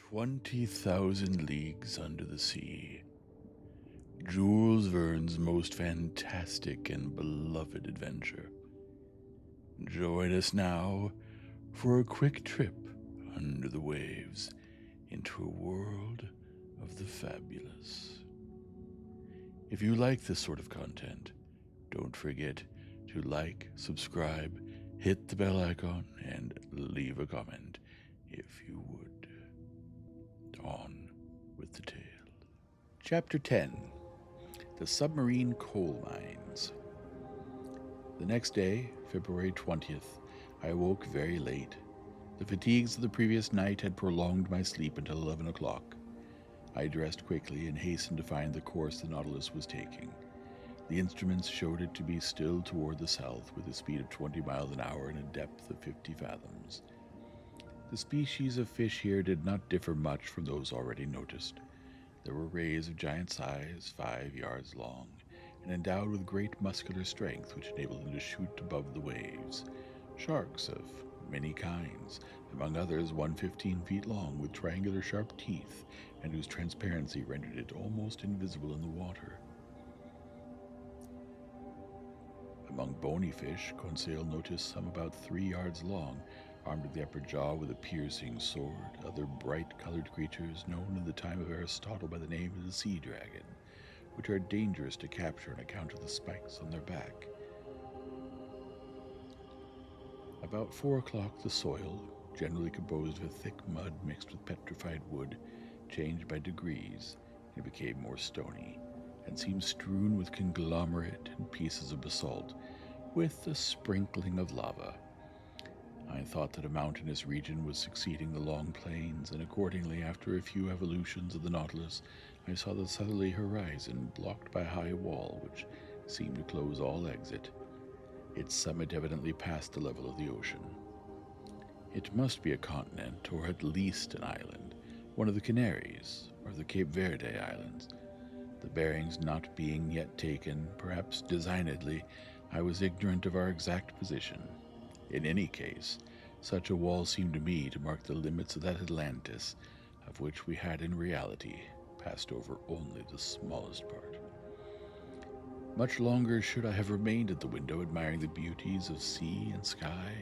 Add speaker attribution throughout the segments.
Speaker 1: 20,000 Leagues Under the Sea. Jules Verne's most fantastic and beloved adventure. Join us now for a quick trip under the waves into a world of the fabulous. If you like this sort of content, don't forget to like, subscribe, hit the bell icon, and leave a comment if you would. On with the tale. Chapter 10. The Submarine Coal Mines. The next day, February 20th, I awoke very late. The fatigues of the previous night had prolonged my sleep until 11 o'clock. I dressed quickly and hastened to find the course the Nautilus was taking. The instruments showed it to be still toward the south with a speed of 20 miles an hour and a depth of 50 fathoms. The species of fish here did not differ much from those already noticed. There were rays of giant size, 5 yards long, and endowed with great muscular strength which enabled them to shoot above the waves. Sharks of many kinds, among others one 15 feet long with triangular sharp teeth and whose transparency rendered it almost invisible in the water. Among bony fish, Conseil noticed some about 3 yards long, armed with the upper jaw with a piercing sword, other bright-colored creatures known in the time of Aristotle by the name of the sea dragon, which are dangerous to capture on account of the spikes on their back. About 4 o'clock, the soil, generally composed of a thick mud mixed with petrified wood, changed by degrees and became more stony, and seemed strewn with conglomerate and pieces of basalt, with a sprinkling of lava. I thought that a mountainous region was succeeding the long plains, and accordingly, after a few evolutions of the Nautilus, I saw the southerly horizon blocked by a high wall which seemed to close all exit. Its summit evidently passed the level of the ocean. It must be a continent, or at least an island, one of the Canaries, or the Cape Verde Islands. The bearings not being yet taken, perhaps designedly, I was ignorant of our exact position. In any case, such a wall seemed to me to mark the limits of that Atlantis, of which we had in reality passed over only the smallest part. Much longer should I have remained at the window admiring the beauties of sea and sky,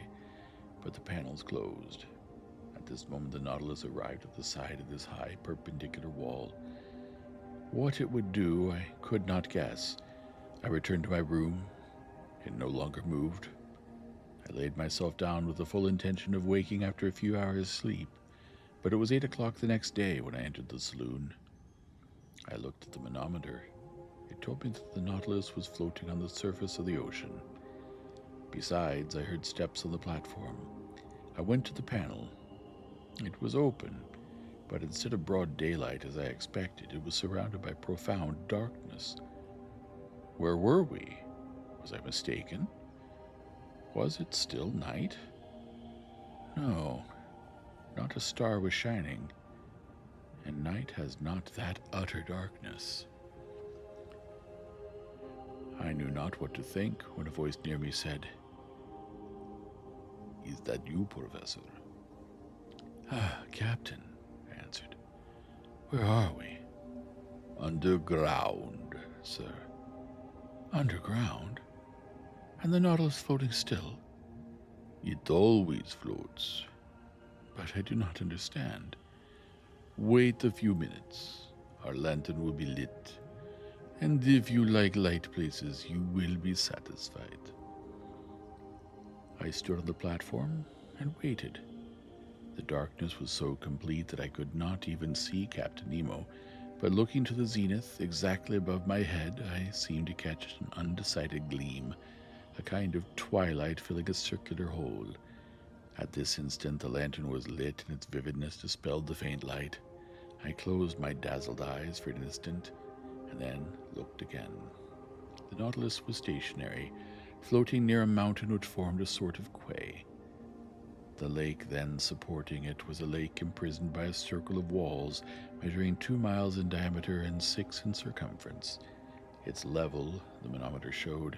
Speaker 1: but the panels closed. At this moment the Nautilus arrived at the side of this high perpendicular wall. What it would do I could not guess. I returned to my room. It no longer moved. I laid myself down with the full intention of waking after a few hours' sleep, but it was 8 o'clock the next day when I entered the saloon. I looked at the manometer. It told me that the Nautilus was floating on the surface of the ocean. Besides, I heard steps on the platform. I went to the panel. It was open, but instead of broad daylight as I expected, it was surrounded by profound darkness. Where were we? Was I mistaken? Was it still night? No, not a star was shining, and night has not that utter darkness. I knew not what to think when a voice near me said, "Is that you, Professor?" "Ah, Captain," I answered. "Where are we?" "Underground, sir." "Underground? And the Nautilus floating still?"
Speaker 2: "It always floats."
Speaker 1: "But I do not understand."
Speaker 2: "Wait a few minutes. Our lantern will be lit, and if you like light places, you will be satisfied."
Speaker 1: I stood on the platform and waited. The darkness was so complete that I could not even see Captain Nemo, but looking to the zenith, exactly above my head, I seemed to catch an undecided gleam, a kind of twilight filling a circular hole. At this instant the lantern was lit, and its vividness dispelled the faint light. I closed my dazzled eyes for an instant, and then looked again. The Nautilus was stationary, floating near a mountain which formed a sort of quay. The lake then supporting it was a lake imprisoned by a circle of walls measuring 2 miles in diameter and 6 in circumference. Its level, the manometer showed,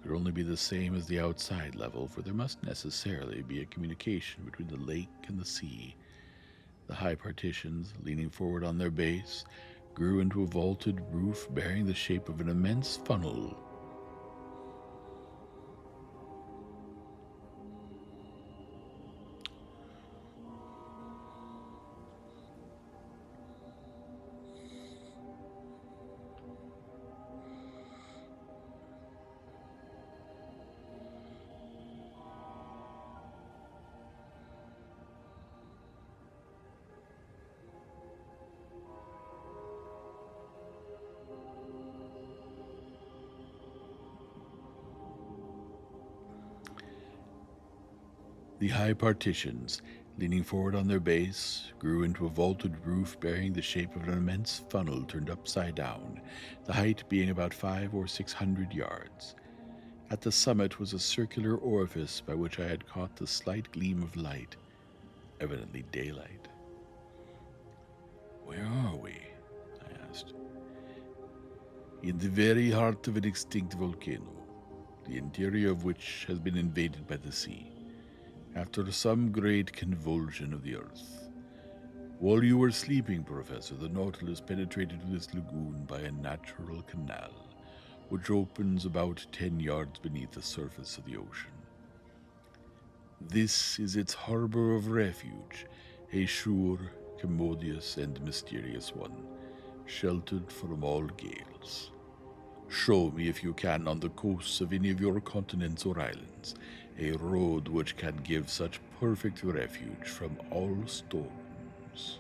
Speaker 1: could only be the same as the outside level, for there must necessarily be a communication between the lake and the sea.
Speaker 2: The high partitions, leaning forward on their base, grew into a vaulted roof bearing the shape of an immense funnel. The high partitions, leaning forward on their base, grew into a vaulted roof bearing the shape of an immense funnel turned upside down, the height being about 500 or 600 yards. At the summit was a circular orifice by which I had caught the slight gleam of light, evidently daylight. "Where are we?" I asked. "In the very heart of an extinct volcano, the interior of which has been invaded by the sea, after some great convulsion of the earth. While you were sleeping, Professor, the Nautilus penetrated this lagoon by a natural canal, which opens about 10 yards beneath the surface of the ocean. This is its harbor of refuge, a sure, commodious, and mysterious one, sheltered from all gales. Show me, if you can, on the coasts of any of your continents or islands, a road which can give such perfect refuge from all storms."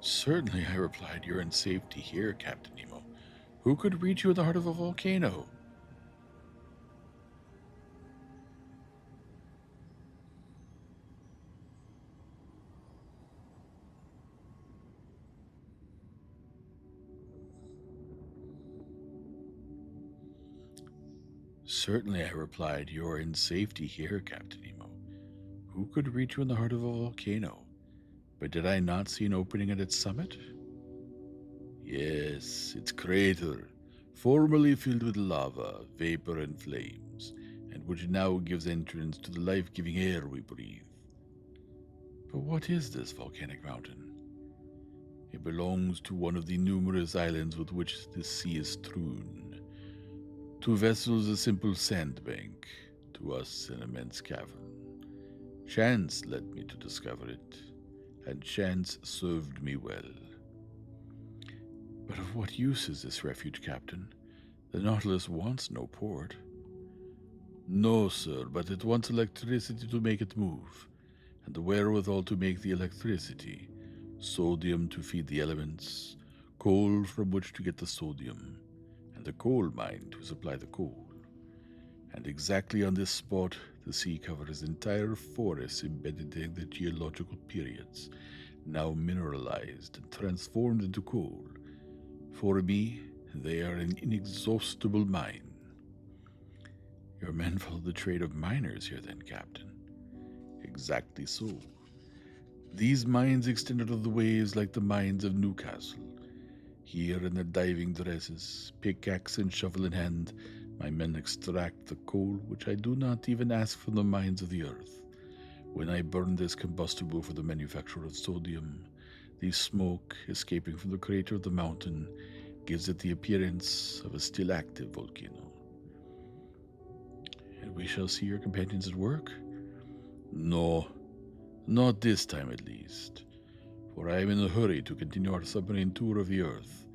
Speaker 2: "Certainly," I replied. "You're in safety here, Captain Nemo. Who could reach you in the heart of a volcano?" "Certainly," I replied. "You're in safety here, Captain Nemo. Who could reach you in the heart of a volcano? But did I not see an opening at its summit?" "Yes, its crater, formerly filled with lava, vapor, and flames, and which now gives entrance to the life-giving air we breathe." "But what is this volcanic mountain?" "It belongs to one of the numerous islands with which the sea is strewn. To vessels a simple sandbank, to us an immense cavern. Chance led me to discover it, and chance served me well." "But of what use is this refuge, Captain? The Nautilus wants no port." "No, sir, but it wants electricity to make it move, and the wherewithal to make the electricity, sodium to feed the elements, coal from which to get the sodium, and the coal mine to supply the coal. And exactly on this spot, the sea covers entire forests embedded in the geological periods, now mineralized and transformed into coal. For me, they are an inexhaustible mine." "Your men follow the trade of miners here, then, Captain?" "Exactly so. These mines extend out of the waves like the mines of Newcastle. Here in their diving dresses, pickaxe and shovel in hand, my men extract the coal which I do not even ask from the mines of the earth. When I burn this combustible for the manufacture of sodium, the smoke escaping from the crater of the mountain gives it the appearance of a still active volcano." "And we shall see your companions at work?" "No, not this time at least, for I am in a hurry to continue our submarine tour of the Earth,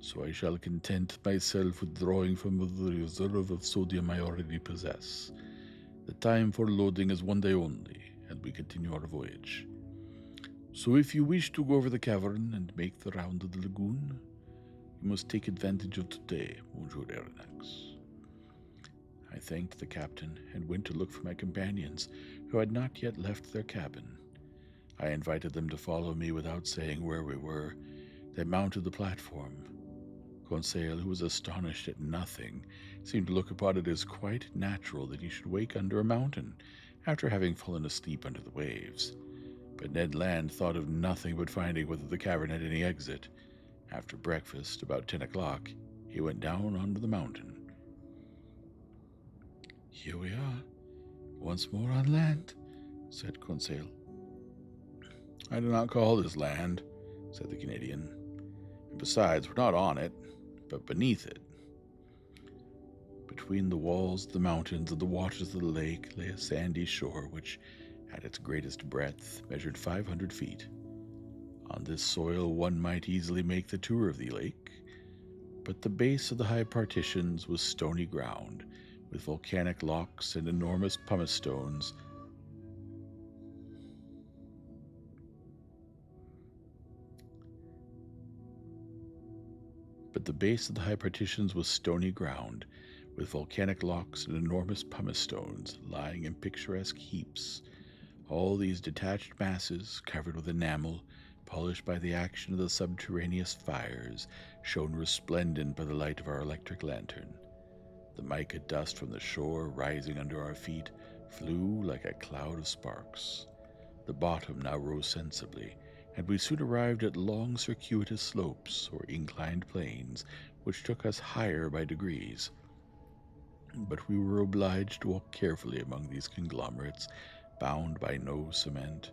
Speaker 2: so I shall content myself with drawing from the reserve of sodium I already possess. The time for loading is one day only, and we continue our voyage. So if you wish to go over the cavern and make the round of the lagoon, you must take advantage of today, Monsieur Aronnax." I thanked the captain and went to look for my companions, who had not yet left their cabin. I invited them to follow me without saying where we were. They mounted the platform. Conseil, who was astonished at nothing, seemed to look upon it as quite natural that he should wake under a mountain after having fallen asleep under the waves. But Ned Land thought of nothing but finding whether the cavern had any exit. After breakfast, about 10 o'clock, he went down onto the mountain. "Here we are, once more on land," said Conseil.
Speaker 1: "I do not call this land," said the Canadian. "And besides, we're not on it, but beneath it." Between the walls of the mountains and the waters of the lake lay a sandy shore which, at its greatest breadth, measured 500 feet. On this soil one might easily make the tour of the lake, but the base of the high partitions was stony ground, with volcanic locks and enormous pumice stones. But the base of the high partitions was stony ground, with volcanic locks and enormous pumice stones lying in picturesque heaps. All these detached masses, covered with enamel, polished by the action of the subterraneous fires, shone resplendent by the light of our electric lantern. The mica dust from the shore, rising under our feet, flew like a cloud of sparks. The bottom now rose sensibly, and we soon arrived at long circuitous slopes or inclined planes, which took us higher by degrees. But we were obliged to walk carefully among these conglomerates, bound by no cement,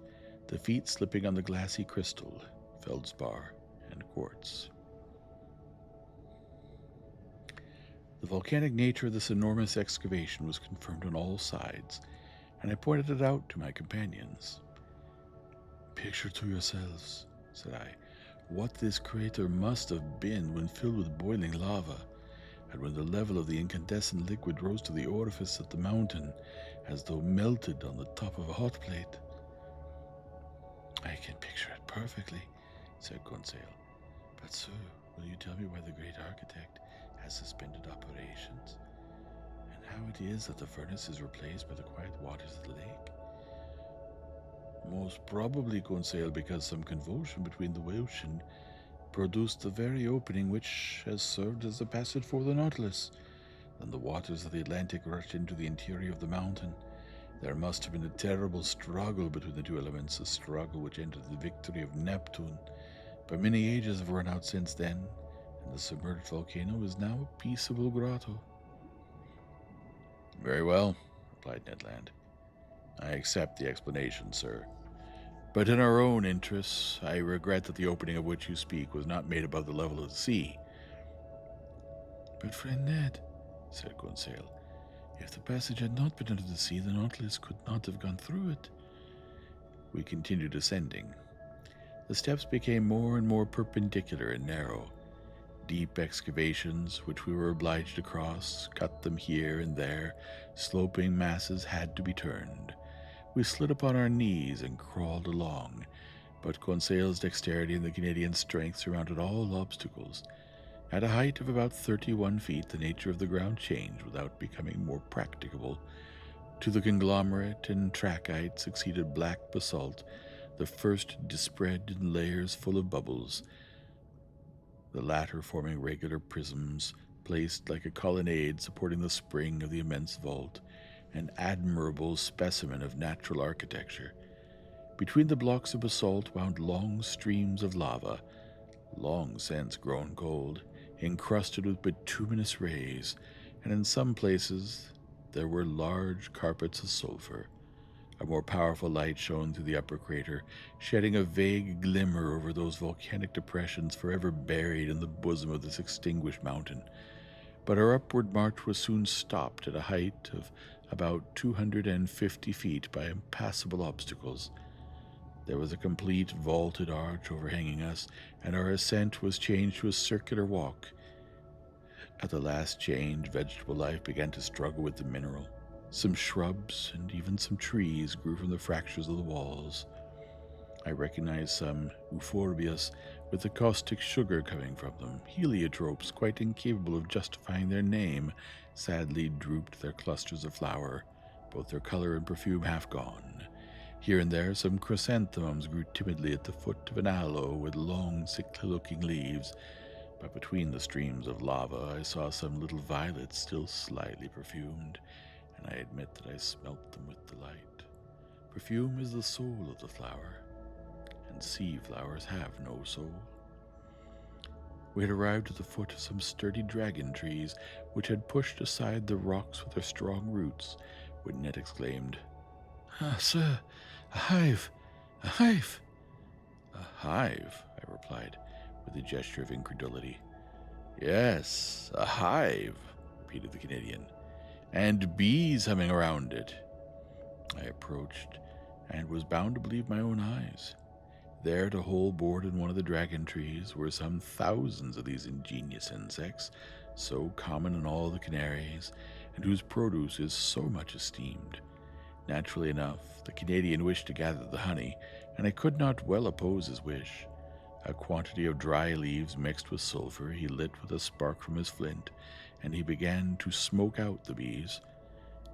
Speaker 1: the feet slipping on the glassy crystal, feldspar, and quartz. The volcanic nature of this enormous excavation was confirmed on all sides, and I pointed it out to my companions. "Picture to yourselves," said I, "what this crater must have been when filled with boiling lava, and when the level of the incandescent liquid rose to the orifice of the mountain, as though melted on the top of a hot plate." "I can picture it perfectly," said Conseil. "But, sir, will you tell me why the great architect has suspended operations, and how it is that the furnace is replaced by the quiet waters of the lake?" "Most probably, Conseil, because some convulsion between the ocean produced the very opening which has served as a passage for the Nautilus. Then the waters of the Atlantic rushed into the interior of the mountain. There must have been a terrible struggle between the two elements, a struggle which ended in the victory of Neptune. But many ages have run out since then, and the submerged volcano is now a peaceable grotto." "Very well," replied Ned Land. "I accept the explanation, sir. But in our own interests, I regret that the opening of which you speak was not made above the level of the sea." "But, friend Ned," said Conseil, "if the passage had not been under the sea, the Nautilus could not have gone through it." We continued ascending. The steps became more and more perpendicular and narrow. Deep excavations, which we were obliged to cross, cut them here and there. Sloping masses had to be turned. We slid upon our knees and crawled along, but Conseil's dexterity and the Canadian's strength surmounted all obstacles. At a height of about 31 feet, the nature of the ground changed without becoming more practicable. To the conglomerate and trachyte succeeded black basalt, the first dispread in layers full of bubbles, the latter forming regular prisms placed like a colonnade supporting the spring of the immense vault, an admirable specimen of natural architecture. Between the blocks of basalt wound long streams of lava, long since grown cold, encrusted with bituminous rays, and in some places there were large carpets of sulfur. A more powerful light shone through the upper crater, shedding a vague glimmer over those volcanic depressions forever buried in the bosom of this extinguished mountain. But our upward march was soon stopped at a height of about 250 feet by impassable obstacles. There was a complete vaulted arch overhanging us, and our ascent was changed to a circular walk. At the last change, vegetable life began to struggle with the mineral. Some shrubs and even some trees grew from the fractures of the walls. I recognized some euphorbias with the caustic sugar coming from them. Heliotropes, quite incapable of justifying their name, sadly drooped their clusters of flower, both their color and perfume half gone. Here and there some chrysanthemums grew timidly at the foot of an aloe with long, sickly-looking leaves, but between the streams of lava I saw some little violets still slightly perfumed, and I admit that I smelt them with delight. Perfume is the soul of the flower, and sea flowers have no soul. We had arrived at the foot of some sturdy dragon trees, which had pushed aside the rocks with their strong roots, when Ned exclaimed, "Ah, sir, a hive! A hive!"
Speaker 2: hive, I replied, with a gesture of incredulity. Yes, a hive, repeated the Canadian, and bees humming around it. I approached and was bound to believe my own eyes. There, at a hole bored in one of the dragon trees, were some thousands of these ingenious insects, so common in all the Canaries, and whose produce is so much esteemed. Naturally enough, the Canadian wished to gather the honey, and I could not well oppose his wish. A quantity of dry leaves mixed with sulphur he lit with a spark from his flint, and he began to smoke out the bees.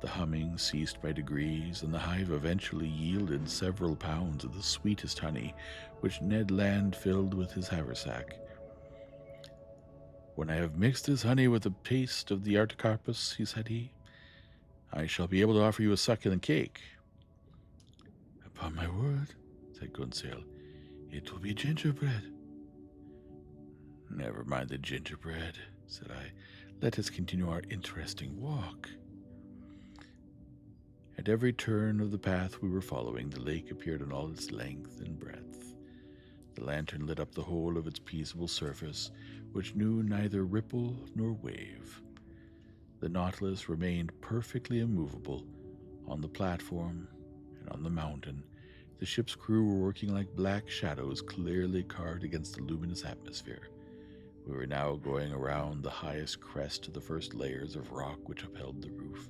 Speaker 2: The humming ceased by degrees, and the hive eventually yielded several pounds of the sweetest honey, which Ned Land filled with his haversack. When I have mixed this honey with a taste of the artocarpus, said he, I shall be able to offer you a succulent cake. Upon my word, said Conseil, it will be gingerbread. Never mind the gingerbread, said I. Let us continue our interesting walk. At every turn of the path we were following, the lake appeared in all its length and breadth. The lantern lit up the whole of its peaceable surface, which knew neither ripple nor wave. The Nautilus remained perfectly immovable on the platform and on the mountain. The ship's crew were working like black shadows clearly carved against the luminous atmosphere. We were now going around the highest crest of the first layers of rock which upheld the roof.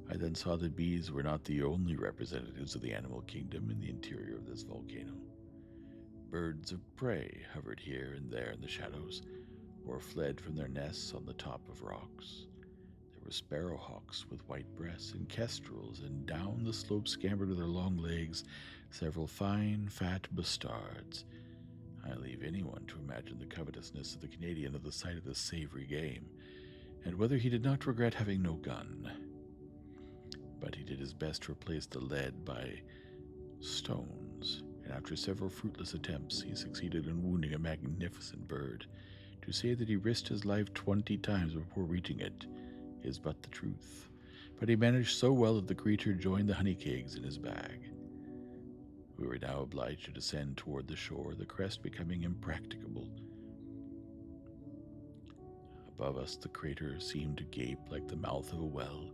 Speaker 2: I then saw that bees were not the only representatives of the animal kingdom in the interior of this volcano. Birds of prey hovered here and there in the shadows, or fled from their nests on the top of rocks. There were sparrowhawks with white breasts and kestrels, and down the slope scampered with their long legs several fine, fat bustards. I leave anyone to imagine the covetousness of the Canadian at the sight of this savory game, and whether he did not regret having no gun. But he did his best to replace the lead by stones, and after several fruitless attempts, he succeeded in wounding a magnificent bird. To say that he risked his life 20 times before reaching it is but the truth, but he managed so well that the creature joined the honey kegs in his bag. We were now obliged to descend toward the shore, the crest becoming impracticable. Above us, the crater seemed to gape like the mouth of a well.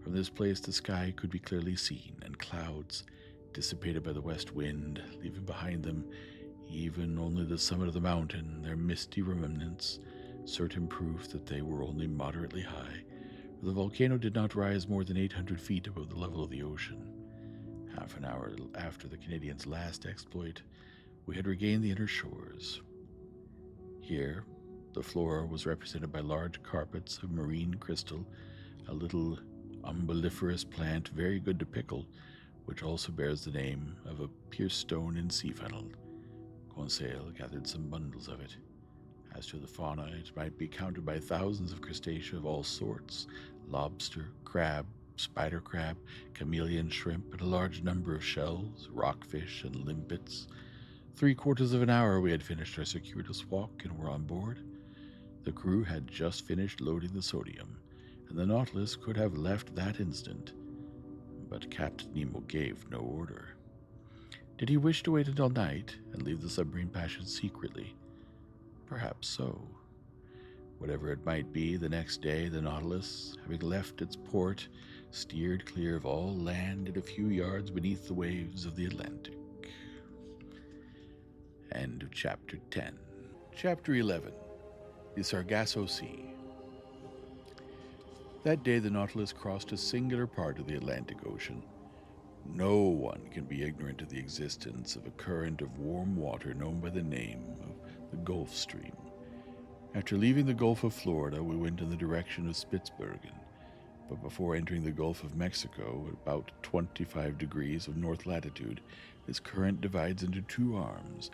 Speaker 2: From this place, the sky could be clearly seen, and clouds, dissipated by the west wind, leaving behind them even only the summit of the mountain, their misty remnants, certain proof that they were only moderately high, for the volcano did not rise more than 800 feet above the level of the ocean. Half an hour after the Canadian's last exploit, we had regained the inner shores. Here, the floor was represented by large carpets of marine crystal, a little umbelliferous plant very good to pickle, which also bears the name of a pierced stone in sea fennel. Conseil gathered some bundles of it. As to the fauna, it might be counted by thousands of crustacea of all sorts: lobster, crab, spider crab, chameleon shrimp, and a large number of shells, rockfish, and limpets. 3/4 of an hour we had finished our circuitous walk and were on board. The crew had just finished loading the sodium, and the Nautilus could have left that instant. But Captain Nemo gave no order. Did he wish to wait until night and leave the submarine passage secretly? Perhaps so. Whatever it might be, the next day the Nautilus, having left its port, steered clear of all land and a few yards beneath the waves of the Atlantic. End of Chapter 10. Chapter 11. The Sargasso Sea. That day the Nautilus crossed a singular part of the Atlantic Ocean. No one can be ignorant of the existence of a current of warm water known by the name of the Gulf Stream. After leaving the Gulf of Florida, we went in the direction of Spitzbergen, but before entering the Gulf of Mexico, at about 25 degrees of north latitude, this current divides into two arms,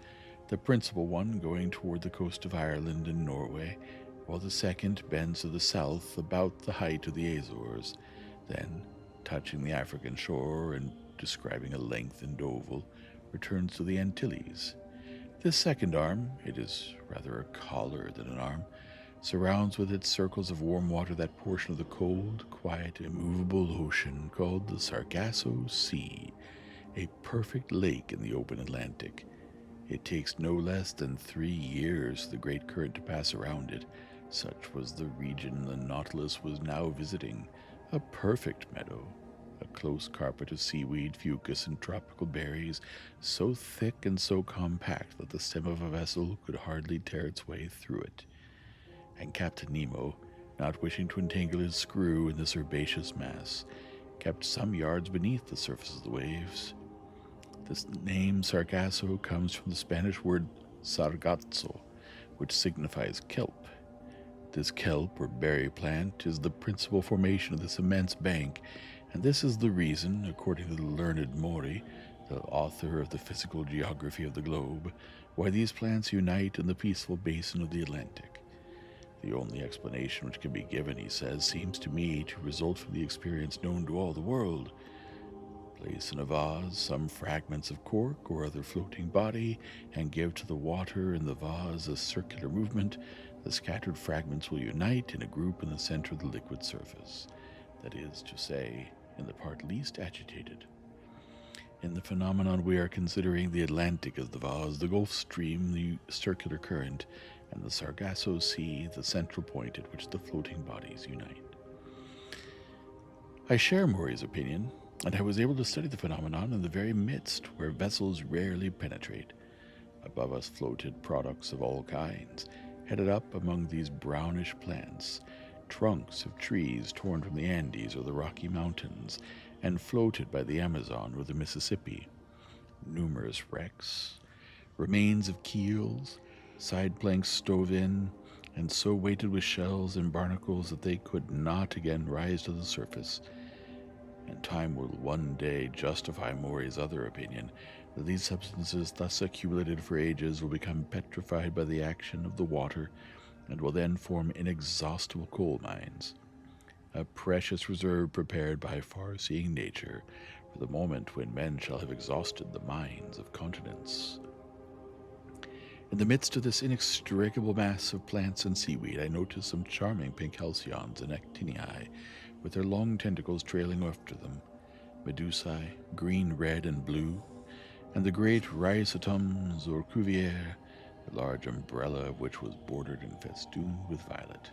Speaker 2: the principal one going toward the coast of Ireland and Norway, while the second bends to the south about the height of the Azores, then, touching the African shore and describing a lengthened oval, returns to the Antilles. This second arm, it is rather a collar than an arm, surrounds with its circles of warm water that portion of the cold, quiet, immovable ocean called the Sargasso Sea, a perfect lake in the open Atlantic.
Speaker 1: It takes no less than 3 years for the great current to pass around it. Such was the region the Nautilus was now visiting, a perfect meadow, a close carpet of seaweed, fucus, and tropical berries, so thick and so compact that the stem of a vessel could hardly tear its way through it. And Captain Nemo, not wishing to entangle his screw in this herbaceous mass, kept some yards beneath the surface of the waves. The name Sargasso comes from the Spanish word sargazo, which signifies kelp. This kelp, or berry plant, is the principal formation of this immense bank, and this is the reason, according to the learned Maury, the author of the Physical Geography of the Globe, why these plants unite in the peaceful basin of the Atlantic. The only explanation which can be given, he says, seems to me to result from the experience known to all the world. Place in a vase some fragments of cork or other floating body, and give to the water in the vase a circular movement, the scattered fragments will unite in a group in the center of the liquid surface, that is to say, in the part least agitated. In the phenomenon we are considering, the Atlantic is the vase, the Gulf Stream the circular current, and the Sargasso Sea the central point at which the floating bodies unite. I share Maury's opinion, and I was able to study the phenomenon in the very midst where vessels rarely penetrate. Above us floated products of all kinds, headed up among these brownish plants, trunks of trees torn from the Andes or the Rocky Mountains, and floated by the Amazon or the Mississippi. Numerous wrecks, remains of keels, side planks stove in, and so weighted with shells and barnacles that they could not again rise to the surface. And time will one day justify Maury's other opinion, that these substances thus accumulated for ages will become petrified by the action of the water, and will then form inexhaustible coal mines, a precious reserve prepared by far-seeing nature for the moment when men shall have exhausted the mines of continents. In the midst of this inextricable mass of plants and seaweed, I noticed some charming pink halcyons and actinii, with their long tentacles trailing after them, medusae, green, red, and blue, and the great Rhizotums or Cuvier, the large umbrella of which was bordered and festooned with violet.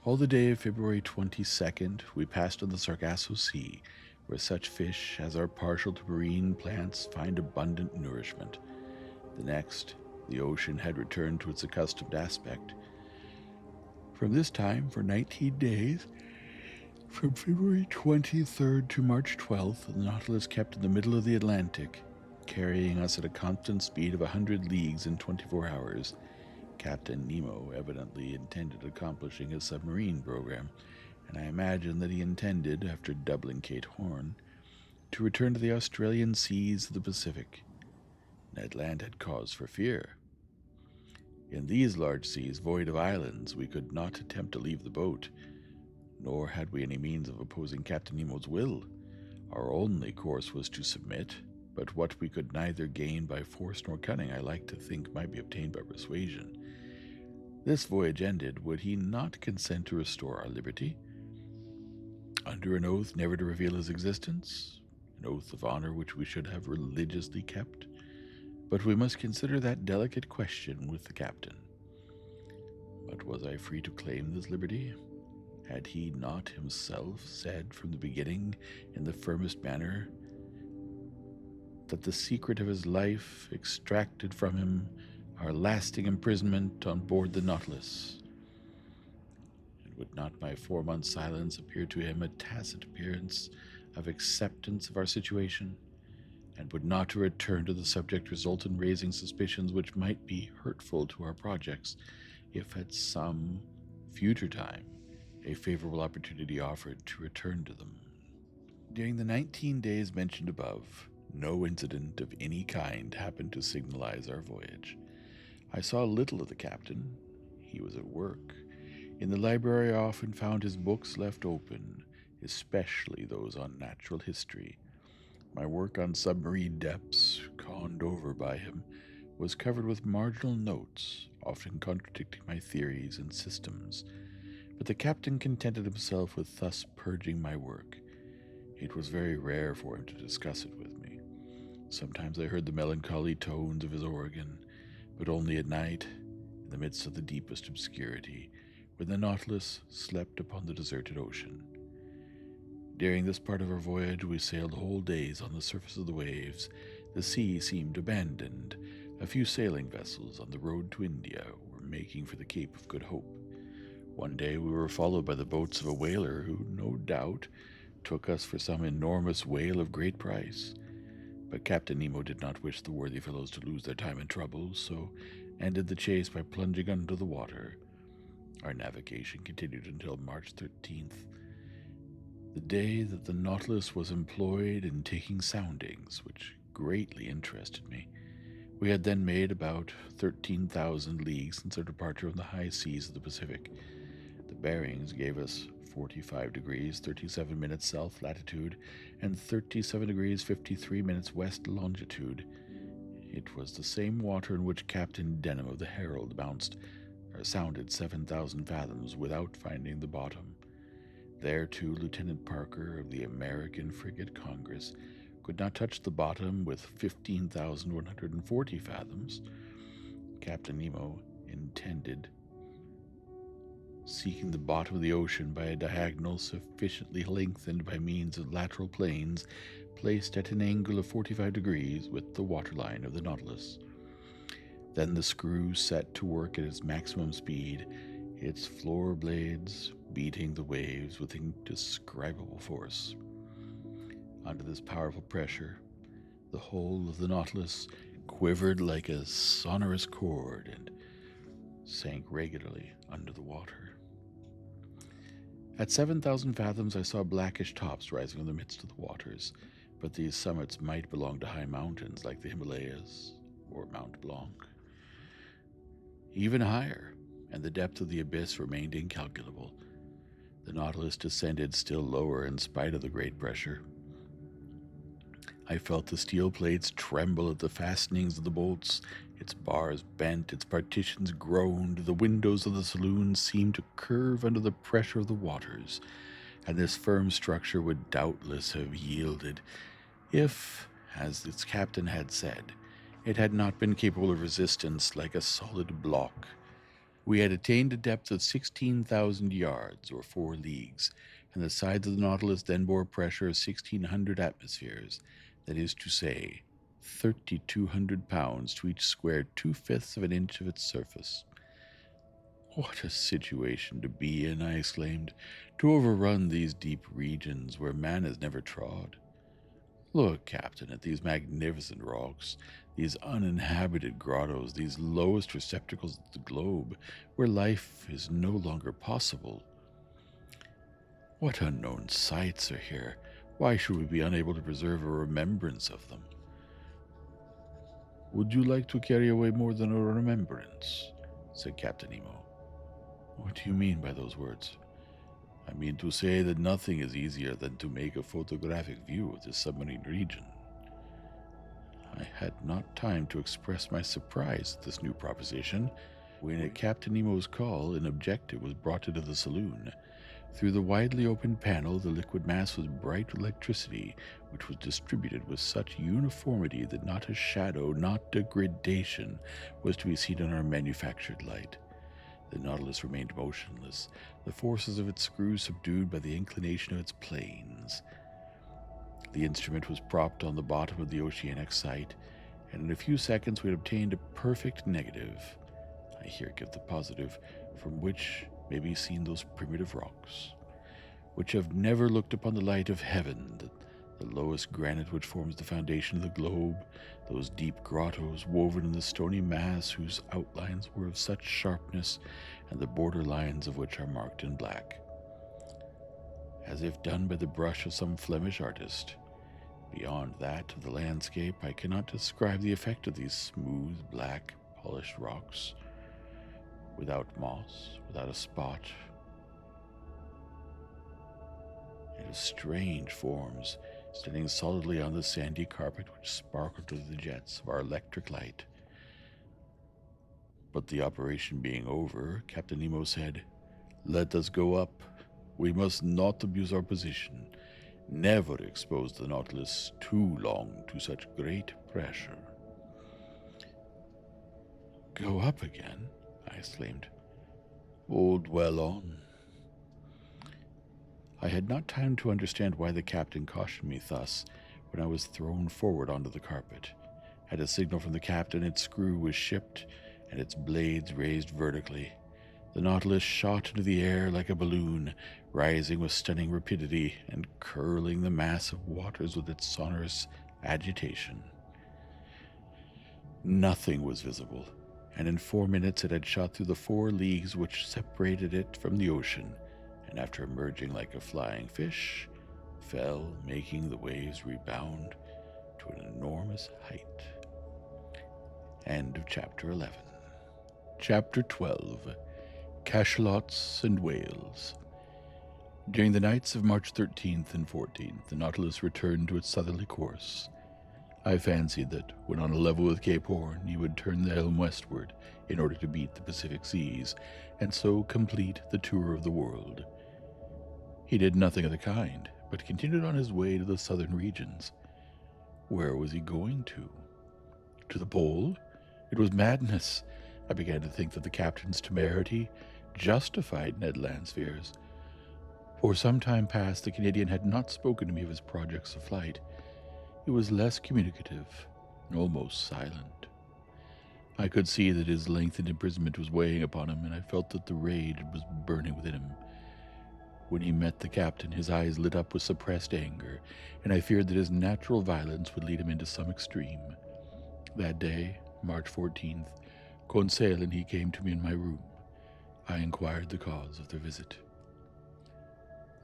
Speaker 1: All the day of February 22nd, we passed on the Sargasso Sea, where such fish as are partial to marine plants find abundant nourishment. The next, the ocean had returned to its accustomed aspect. From this time, for 19 days, from February 23rd to March 12th, the Nautilus kept in the middle of the Atlantic, carrying us at a constant speed of 100 leagues in 24 hours. Captain Nemo evidently intended accomplishing his submarine program, and I imagine that he intended, after doubling Cape Horn, to return to the Australian seas of the Pacific. Ned Land had cause for fear. In these large seas, void of islands, we could not attempt to leave the boat, nor had we any means of opposing Captain Nemo's will. Our only course was to submit, but what we could neither gain by force nor cunning, I like to think might be obtained by persuasion. This voyage ended, would he not consent to restore our liberty? Under an oath never to reveal his existence, an oath of honor which we should have religiously kept. But we must consider that delicate question with the captain. But was I free to claim this liberty? Had he not himself said from the beginning, in the firmest manner, that the secret of his life extracted from him our lasting imprisonment on board the Nautilus? And would not my 4 months' silence appear to him a tacit appearance of acceptance of our situation? And would not a return to the subject result in raising suspicions which might be hurtful to our projects, if at some future time a favorable opportunity offered to return to them? During the 19 days mentioned above, no incident of any kind happened to signalize our voyage. I saw little of the captain. He was at work. In the library I often found his books left open, especially those on natural history. My work on submarine depths, conned over by him, was covered with marginal notes, often contradicting my theories and systems, but the captain contented himself with thus purging my work. It was very rare for him to discuss it with me. Sometimes I heard the melancholy tones of his organ, but only at night, in the midst of the deepest obscurity, when the Nautilus slept upon the deserted ocean. During this part of our voyage, we sailed whole days on the surface of the waves. The sea seemed abandoned. A few sailing vessels on the road to India were making for the Cape of Good Hope. One day we were followed by the boats of a whaler who, no doubt, took us for some enormous whale of great price. But Captain Nemo did not wish the worthy fellows to lose their time in trouble, so ended the chase by plunging under the water. Our navigation continued until March 13th, the day that the Nautilus was employed in taking soundings, which greatly interested me. We had then made about 13,000 leagues since our departure from the high seas of the Pacific. The bearings gave us 45 degrees 37 minutes south latitude and 37 degrees 53 minutes west longitude. It was the same water in which Captain Denham of the Herald sounded 7,000 fathoms without finding the bottom. There, too, Lieutenant Parker of the American frigate Congress could not touch the bottom with 15,140 fathoms. Captain Nemo intended seeking the bottom of the ocean by a diagonal sufficiently lengthened by means of lateral planes placed at an angle of 45 degrees with the waterline of the Nautilus. Then the screw set to work at its maximum speed, its floor blades beating the waves with indescribable force. Under this powerful pressure, the hull of the Nautilus quivered like a sonorous chord and sank regularly under the water. At 7,000 fathoms, I saw blackish tops rising in the midst of the waters, but these summits might belong to high mountains like the Himalayas or Mount Blanc. Even higher, and the depth of the abyss remained incalculable. The Nautilus descended still lower in spite of the great pressure. I felt the steel plates tremble at the fastenings of the bolts. Its bars bent, its partitions groaned, the windows of the saloon seemed to curve under the pressure of the waters, and this firm structure would doubtless have yielded if, as its captain had said, it had not been capable of resistance like a solid block. We had attained a depth of 16,000 yards, or 4 leagues, and the sides of the Nautilus then bore a pressure of 1,600 atmospheres, that is to say, 3,200 pounds to each square 2/5 of an inch of its surface. What a situation to be in, I exclaimed, to overrun these deep regions where man has never trod. Look, Captain, at these magnificent rocks, these uninhabited grottos, these lowest receptacles of the globe, where life is no longer possible. What unknown sights are here? Why should we be unable to preserve a remembrance of them? Would you like to carry away more than a remembrance? Said Captain Nemo. What do you mean by those words? I mean to say that nothing is easier than to make a photographic view of this submarine region. I had not time to express my surprise at this new proposition when at Captain Nemo's call an objective was brought into the saloon. Through the widely opened panel, the liquid mass was bright with electricity, which was distributed with such uniformity that not a shadow, not a gradation, was to be seen in our manufactured light. The Nautilus remained motionless, the forces of its screws subdued by the inclination of its planes. The instrument was propped on the bottom of the oceanic sight, and in a few seconds we had obtained a perfect negative. I here give the positive, from which may be seen those primitive rocks, which have never looked upon the light of heaven, the lowest granite which forms the foundation of the globe, those deep grottos woven in the stony mass whose outlines were of such sharpness, and the border lines of which are marked in black, as if done by the brush of some Flemish artist. Beyond that of the landscape, I cannot describe the effect of these smooth, black, polished rocks, without moss, without a spot. It is strange forms, standing solidly on the sandy carpet which sparkled with the jets of our electric light. But the operation being over, Captain Nemo said, "Let us go up. We must not abuse our position. never exposed the Nautilus too long to such great pressure.
Speaker 2: Go up again? I exclaimed.
Speaker 1: Oh, dwell on. I had not time to understand why the captain cautioned me thus when I was thrown forward onto the carpet. At a signal from the captain, its screw was shipped and its blades raised vertically. The Nautilus shot into the air like a balloon, rising with stunning rapidity and curling the mass of waters with its sonorous agitation. Nothing was visible, and in 4 minutes it had shot through the 4 leagues which separated it from the ocean, and after emerging like a flying fish, fell, making the waves rebound to an enormous height. End of Chapter 11. Chapter 12. Cachalots and Whales. During the nights of March 13th and 14th, the Nautilus returned to its southerly course. I fancied that, when on a level with Cape Horn, he would turn the helm westward in order to beat the Pacific seas, and so complete the tour of the world. He did nothing of the kind, but continued on his way to the southern regions. Where was he going to? To the pole? It was madness. I began to think that the captain's temerity justified Ned Land's fears. For some time past, the Canadian had not spoken to me of his projects of flight. He was less communicative, almost silent. I could see that his lengthened imprisonment was weighing upon him, and I felt that the rage was burning within him. When he met the captain, his eyes lit up with suppressed anger, and I feared that his natural violence would lead him into some extreme. That day, March 14th, Conseil and he came to me in my room. I inquired the cause of their visit.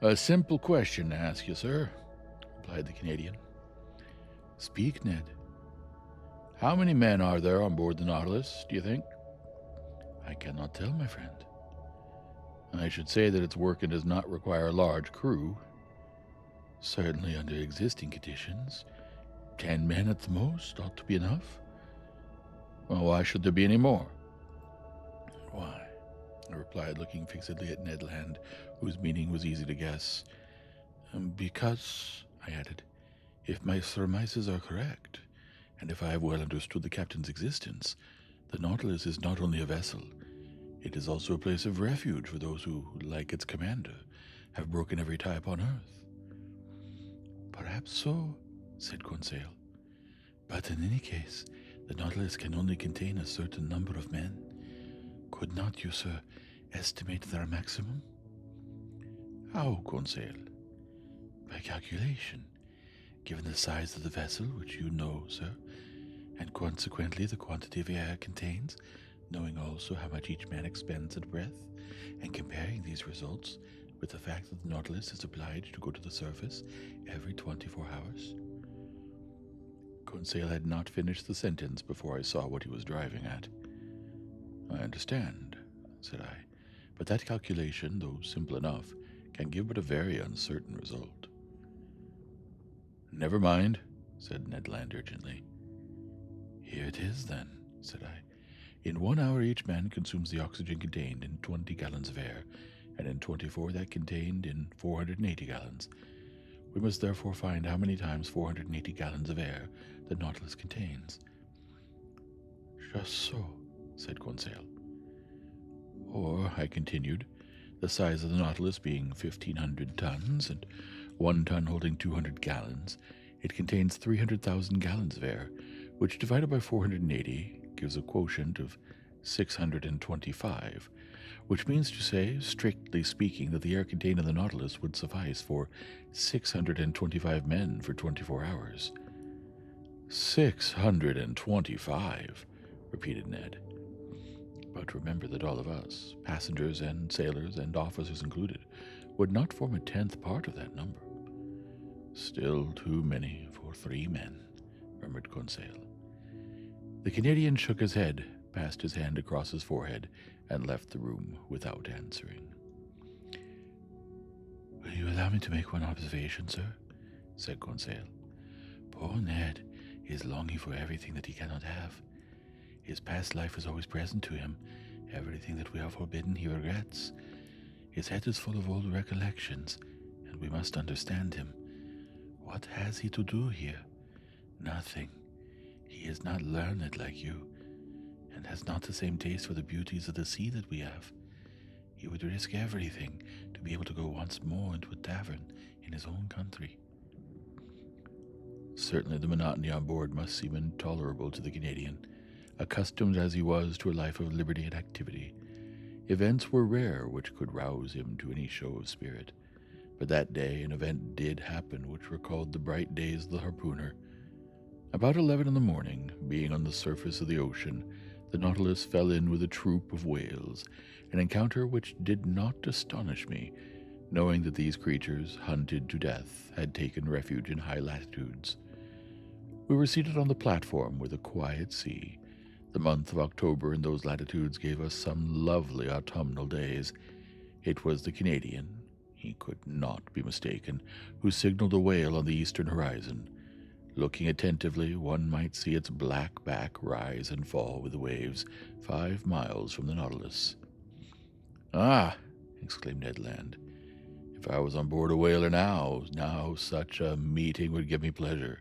Speaker 2: "A simple question to ask you, sir," replied the Canadian.
Speaker 1: "Speak, Ned."
Speaker 2: "How many men are there on board the Nautilus, do you think?"
Speaker 1: "I cannot tell, my friend."
Speaker 2: "I should say that its working does not require a large crew."
Speaker 1: "Certainly under existing conditions. 10 men at the most ought to be enough."
Speaker 2: "Well, why should there be any more?"
Speaker 1: "Why?" I replied, looking fixedly at Ned Land, whose meaning was easy to guess. "Because," I added, "if my surmises are correct, and if I have well understood the captain's existence, the Nautilus is not only a vessel, it is also a place of refuge for those who, like its commander, have broken every tie upon earth." "Perhaps so," said Conseil. "But in any case, the Nautilus can only contain a certain number of men. Could not you, sir, estimate their maximum?"
Speaker 2: "How, Conseil?"
Speaker 1: "By calculation. Given the size of the vessel, which you know, sir, and consequently the quantity of air it contains, knowing also how much each man expends at breath, and comparing these results with the fact that the Nautilus is obliged to go to the surface every 24 hours. Conseil had not finished the sentence before I saw what he was driving at. "I understand," said I, "but that calculation, though simple enough, can give but a very uncertain result."
Speaker 2: "Never mind,"
Speaker 1: said Ned Land urgently. "Here it is, then," said I. "In 1 hour each man consumes the oxygen contained in 20 gallons of air, and in 24 that contained in 480 gallons. We must therefore find how many times 480 gallons of air the Nautilus contains." "Just so," said Conseil. "Or," I continued, "the size of the Nautilus being 1,500 tons, and 1 ton holding 200 gallons, it contains 300,000 gallons of air, which divided by 480 gives a quotient of 625, which means to say, strictly speaking, that the air contained in the Nautilus would suffice for 625 men for 24 hours.
Speaker 2: 625,
Speaker 1: repeated Ned. But remember that all of us, passengers and sailors and officers included, would not form a 10th part of that number. Still too many for 3 men, murmured Conseil. The Canadian shook his head, passed his hand across his forehead, and left the room without answering. "Will you allow me to make one observation, sir?" said Conseil. "Poor Ned is longing for everything that he cannot have. His past life is always present to him. Everything that we have forbidden he regrets. His head is full of old recollections, and we must understand him. What has he to do here? Nothing. He is not learned like you, and has not the same taste for the beauties of the sea that we have. He would risk everything to be able to go once more into a tavern in his own country. Certainly the monotony on board must seem intolerable to the Canadian, accustomed as he was to a life of liberty and activity. Events were rare which could rouse him to any show of spirit, but that day an event did happen which recalled the bright days of the harpooner. About 11 in the morning, being on the surface of the ocean, the Nautilus fell in with a troop of whales, an encounter which did not astonish me, knowing that these creatures, hunted to death, had taken refuge in high latitudes. We were seated on the platform with a quiet sea. The month of October in those latitudes gave us some lovely autumnal days. It was the Canadian, he could not be mistaken, who signaled a whale on the eastern horizon. Looking attentively, one might see its black back rise and fall with the waves 5 miles from the Nautilus. "Ah!" exclaimed Ned Land. "If I was on board a whaler now such a meeting would give me pleasure.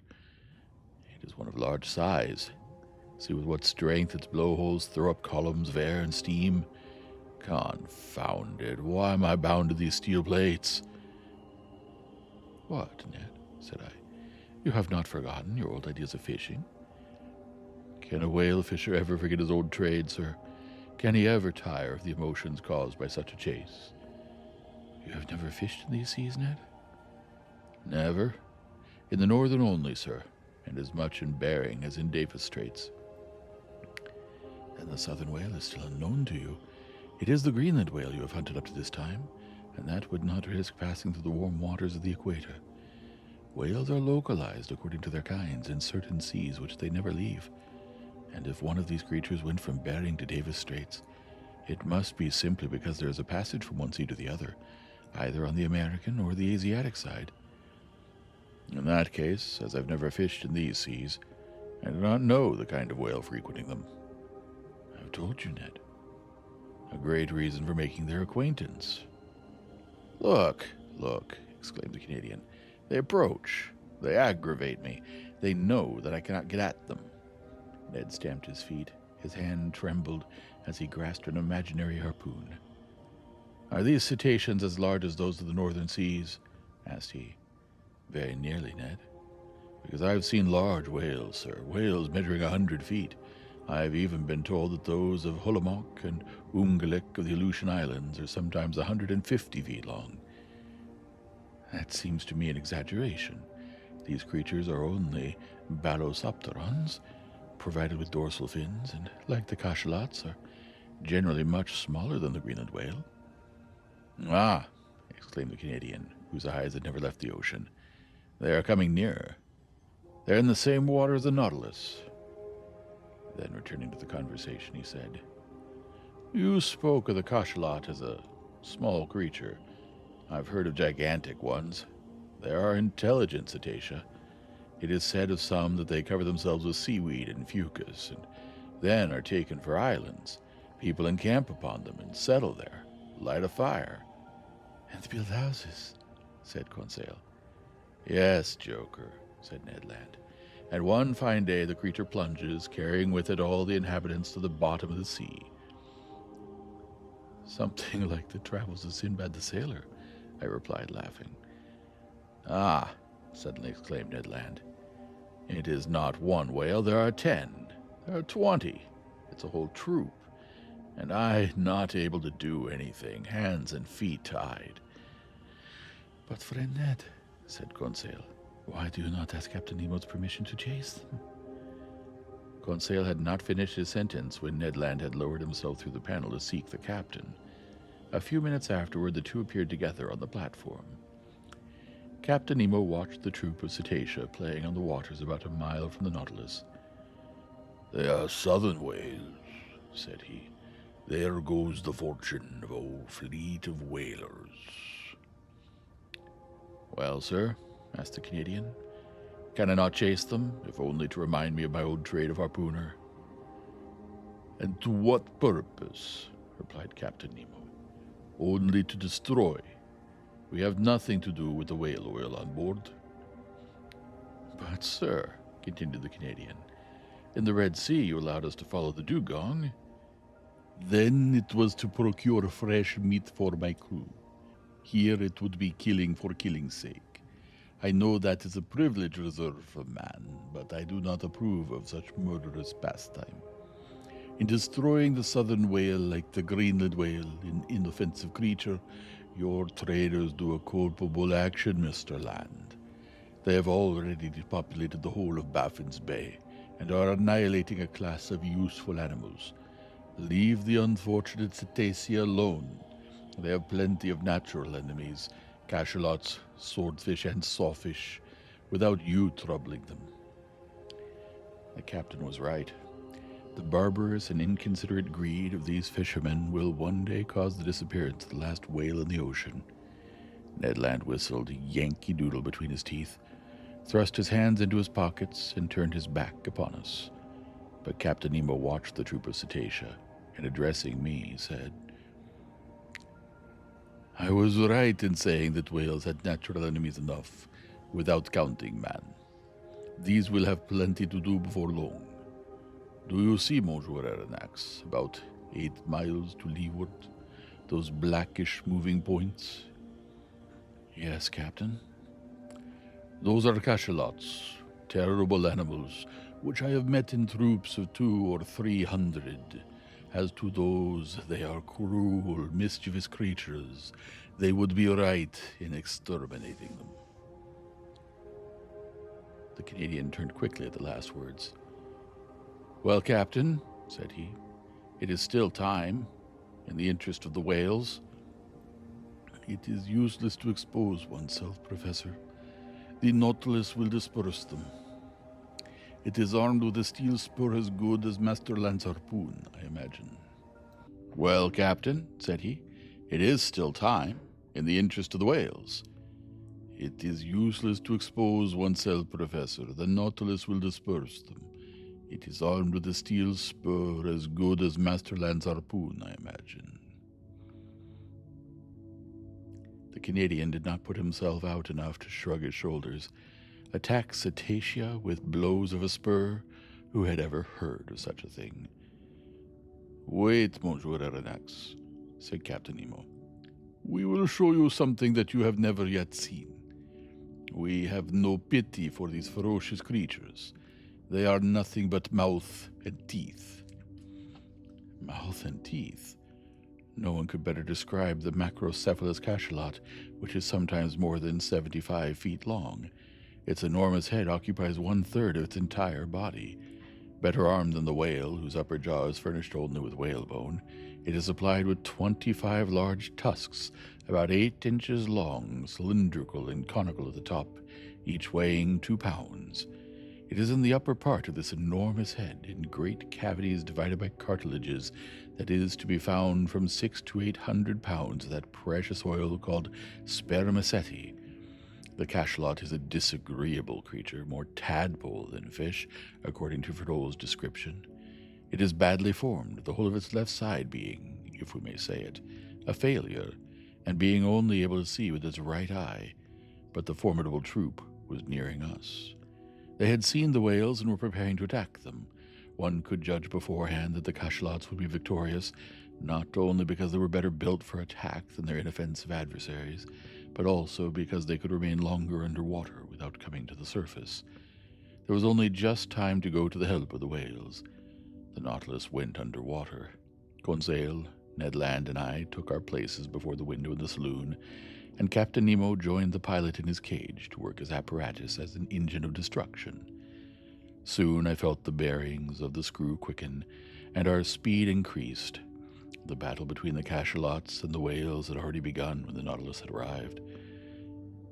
Speaker 1: It is one of large size. See with what strength its blowholes throw up columns of air and steam. Confound it, why am I bound to these steel plates?" "What, Ned?" said I. "You have not forgotten your old ideas of fishing?" "Can a whale fisher ever forget his old trade, sir? Can he ever tire of the emotions caused by such a chase?" "You have never fished in these seas, Ned?" "Never. In the northern only, sir, and as much in Bering as in Davis Straits." "Then the southern whale is still unknown to you. It is the Greenland whale you have hunted up to this time, and that would not risk passing through the warm waters of the equator. Whales are localized according to their kinds in certain seas which they never leave, and if one of these creatures went from Bering to Davis Straits, it must be simply because there is a passage from one sea to the other, either on the American or the Asiatic side. In that case, as I've never fished in these seas, I do not know the kind of whale frequenting them." "I've told you, Ned." "A great reason for making their acquaintance." Look," exclaimed the Canadian. "They approach. They aggravate me. They know that I cannot get at them." Ned stamped his feet. His hand trembled as he grasped an imaginary harpoon. "Are these cetaceans as large as those of the northern seas?" asked he. "Very nearly, Ned." "Because I have seen large whales, sir, whales measuring 100 feet. I have even been told that those of Hullamock and Umgalik of the Aleutian Islands are sometimes 150 feet long." "That seems to me an exaggeration. These creatures are only balosopterons, provided with dorsal fins, and, like the cachalots, are generally much smaller than the Greenland whale." "Ah!" exclaimed the Canadian, whose eyes had never left the ocean. "They are coming nearer. They're in the same water as the Nautilus." Then, returning to the conversation, he said, "You spoke of the cachalot as a small creature. I've heard of gigantic ones. There are intelligent cetacea. It is said of some that they cover themselves with seaweed and fucus, and then are taken for islands. People encamp upon them and settle there, light a fire." "And build houses," said Conseil. "Yes, Joker," said Ned Land. "And one fine day the creature plunges, carrying with it all the inhabitants to the bottom of the sea." "Something like the travels of Sinbad the Sailor," I replied, laughing. "Ah!" suddenly exclaimed Ned Land. "It is not one whale, there are 10. There are 20. It's a whole troop. And I not able to do anything, hands and feet tied." "But, friend Ned," said Conseil, "why do you not ask Captain Nemo's permission to chase them?" Conseil had not finished his sentence when Ned Land had lowered himself through the panel to seek the captain. A few minutes afterward, the two appeared together on the platform. Captain Nemo watched the troop of cetacea playing on the waters about a mile from the Nautilus. "They are southern whales," said he. "There goes the fortune of a whole fleet of whalers." "Well, sir," asked the Canadian, "can I not chase them, if only to remind me of my old trade of harpooner?" "And to what purpose?" replied Captain Nemo. "Only to destroy. We have nothing to do with the whale oil on board." But, sir, continued the Canadian, in the Red Sea you allowed us to follow the dugong. Then it was to procure fresh meat for my crew. Here it would be killing for killing's sake. I know that is a privilege reserved for man, but I do not approve of such murderous pastime. In destroying the southern whale like the Greenland whale, an inoffensive creature, your traders do a culpable action, Mr. Land. They have already depopulated the whole of Baffin's Bay and are annihilating a class of useful animals. Leave the unfortunate cetacea alone. They have plenty of natural enemies, cachalots, swordfish, and sawfish, without you troubling them. The captain was right. The barbarous and inconsiderate greed of these fishermen will one day cause the disappearance of the last whale in the ocean. Ned Land whistled Yankee Doodle between his teeth, thrust his hands into his pockets, and turned his back upon us. But Captain Nemo watched the troop of cetacea, and addressing me, said, I was right in saying that whales had natural enemies enough, without counting man. These will have plenty to do before long. Do you see, Monsieur Aronnax, about 8 miles to leeward, those blackish moving points? Yes, Captain. Those are cachalots, terrible animals, which I have met in troops of 200 or 300. As to those, they are cruel, mischievous creatures. They would be right in exterminating them. The Canadian turned quickly at the last words. Well, Captain, said he, it is still time, in the interest of the whales. It is useless to expose oneself, Professor. The Nautilus will disperse them. It is armed with a steel spur as good as Master Land's harpoon, I imagine. Well, Captain, said he, it is still time, in the interest of the whales. It is useless to expose oneself, Professor. The Nautilus will disperse them. It is armed with a steel spur as good as Master Land's harpoon, I imagine. The Canadian did not put himself out enough to shrug his shoulders. Attack cetacea with blows of a spur? Who had ever heard of such a thing? Wait, Monsieur Aronnax, said Captain Nemo. We will show you something that you have never yet seen. We have no pity for these ferocious creatures. They are nothing but mouth and teeth. Mouth and teeth? No one could better describe the macrocephalous cachalot, which is sometimes more than 75 feet long. Its enormous head occupies 1/3 of its entire body. Better armed than the whale, whose upper jaw is furnished only with whalebone, it is supplied with 25 large tusks, about 8 inches long, cylindrical and conical at the top, each weighing 2 pounds. It is in the upper part of this enormous head, in great cavities divided by cartilages, that is to be found from 600 to 800 pounds of that precious oil called spermaceti. The cachalot is a disagreeable creature, more tadpole than fish, according to Verdot's description. It is badly formed, the whole of its left side being, if we may say it, a failure, and being only able to see with its right eye. But the formidable troop was nearing us. They had seen the whales and were preparing to attack them. One could judge beforehand that the cachalots would be victorious, not only because they were better built for attack than their inoffensive adversaries, but also because they could remain longer underwater without coming to the surface. There was only just time to go to the help of the whales. The Nautilus went underwater. Conseil, Ned Land, and I took our places before the window in the saloon, and Captain Nemo joined the pilot in his cage to work his apparatus as an engine of destruction. Soon I felt the bearings of the screw quicken, and our speed increased. The battle between the cachalots and the whales had already begun when the Nautilus had arrived.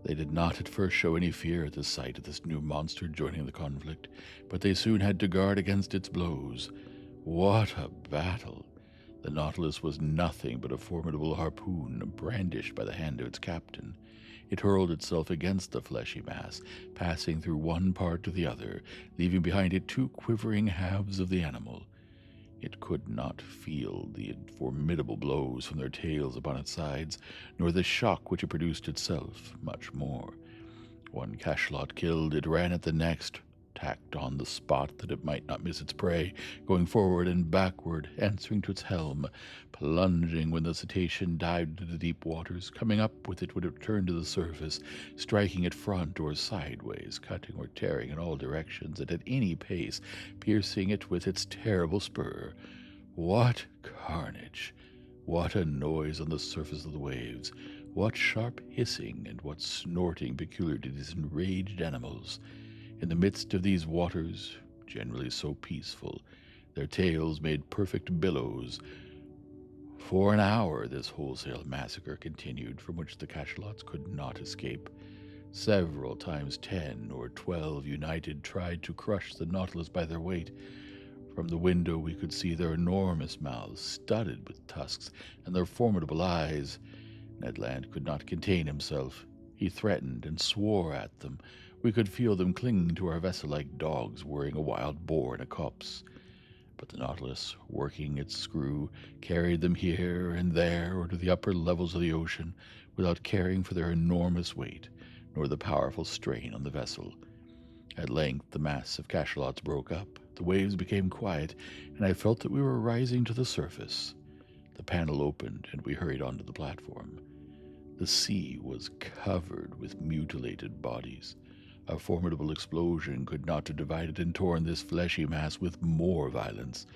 Speaker 1: They did not at first show any fear at the sight of this new monster joining the conflict, but they soon had to guard against its blows. What a battle! The Nautilus was nothing but a formidable harpoon brandished by the hand of its captain. It hurled itself against the fleshy mass, passing through one part to the other, leaving behind it 2 quivering halves of the animal. It could not feel the formidable blows from their tails upon its sides, nor the shock which it produced itself, much more. One cachalot killed, it ran at the next, tacked on the spot that it might not miss its prey, going forward and backward, answering to its helm, plunging when the cetacean dived into the deep waters, coming up with it when it returned to the surface, striking it front or sideways, cutting or tearing in all directions, and at any pace, piercing it with its terrible spur. What carnage! What a noise on the surface of the waves! What sharp hissing and what snorting peculiar to these enraged animals! In the midst of these waters, generally so peaceful, their tails made perfect billows. For an hour this wholesale massacre continued, from which the cachalots could not escape. Several times 10 or 12 united tried to crush the Nautilus by their weight. From the window we could see their enormous mouths studded with tusks and their formidable eyes. Ned Land could not contain himself. He threatened and swore at them. We could feel them clinging to our vessel like dogs worrying a wild boar in a copse. But the Nautilus, working its screw, carried them here and there or to the upper levels of the ocean without caring for their enormous weight, nor the powerful strain on the vessel. At length the mass of cachalots broke up, the waves became quiet, and I felt that we were rising to the surface. The panel opened, and we hurried onto the platform. The sea was covered with mutilated bodies. A formidable explosion could not have divided and torn this fleshy mass with more violence.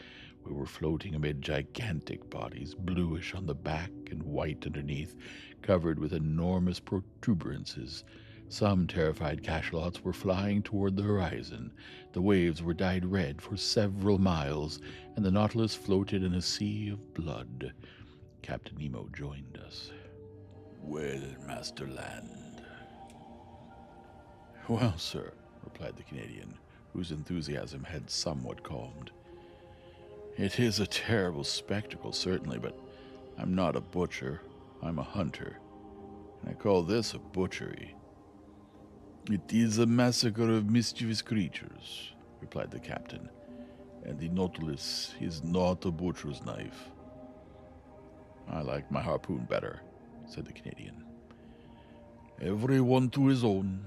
Speaker 1: We were floating amid gigantic bodies, bluish on the back and white underneath, covered with enormous protuberances. Some terrified cachalots were flying toward the horizon. The waves were dyed red for several miles, and the Nautilus floated in a sea of blood. Captain Nemo joined us.
Speaker 2: "Well, Master Land."
Speaker 1: "Well, sir," replied the Canadian, whose enthusiasm had somewhat calmed, "it is a terrible spectacle, certainly, but I'm not a butcher. I'm a hunter, and I call this a butchery."
Speaker 2: "It is a massacre of mischievous creatures," replied the captain, "and the Nautilus is not a butcher's knife."
Speaker 1: "I like my harpoon better," said the Canadian.
Speaker 2: "Every one to his own,"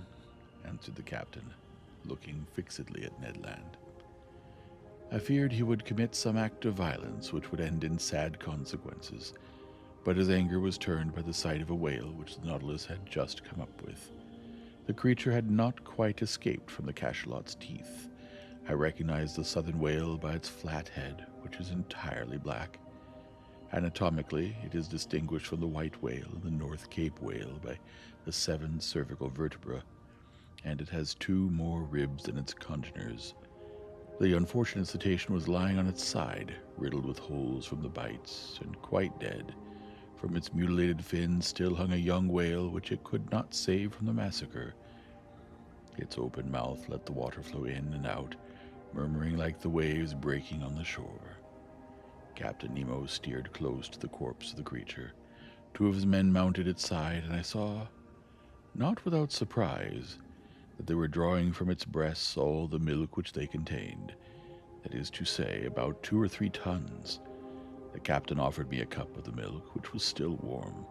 Speaker 1: answered the captain, looking fixedly at Ned Land. I feared he would commit some act of violence which would end in sad consequences, but his anger was turned by the sight of a whale which the Nautilus had just come up with. The creature had not quite escaped from the cachalot's teeth. I recognized the southern whale by its flat head, which is entirely black. Anatomically, it is distinguished from the white whale and the North Cape whale by the 7 cervical vertebrae, and it has 2 more ribs than its congeners. The unfortunate cetacean was lying on its side, riddled with holes from the bites, and quite dead. From its mutilated fins still hung a young whale which it could not save from the massacre. Its open mouth let the water flow in and out, murmuring like the waves breaking on the shore. Captain Nemo steered close to the corpse of the creature. 2 of his men mounted its side, and I saw, not without surprise, that they were drawing from its breasts all the milk which they contained, that is to say, about 2 or 3 tons. The captain offered me a cup of the milk, which was still warm.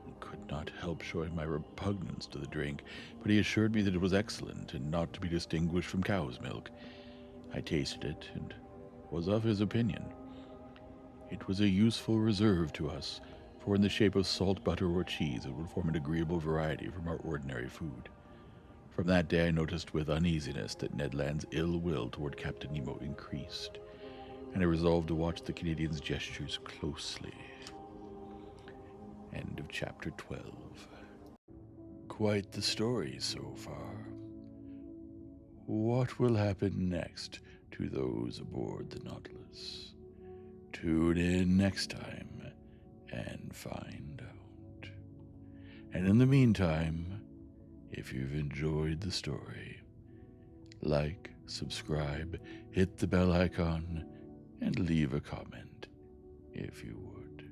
Speaker 1: I could not help showing my repugnance to the drink, but he assured me that it was excellent, and not to be distinguished from cow's milk. I tasted it, and was of his opinion. It was a useful reserve to us, for in the shape of salt butter or cheese it would form an agreeable variety from our ordinary food. From that day I noticed with uneasiness that Ned Land's ill will toward Captain Nemo increased, and I resolved to watch the Canadian's gestures closely. End of chapter 12. Quite the story so far. What will happen next to those aboard the Nautilus? Tune in next time and find out. And in the meantime, if you've enjoyed the story, like, subscribe, hit the bell icon, and leave a comment if you would.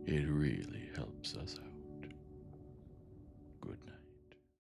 Speaker 1: It really helps us out. Good night.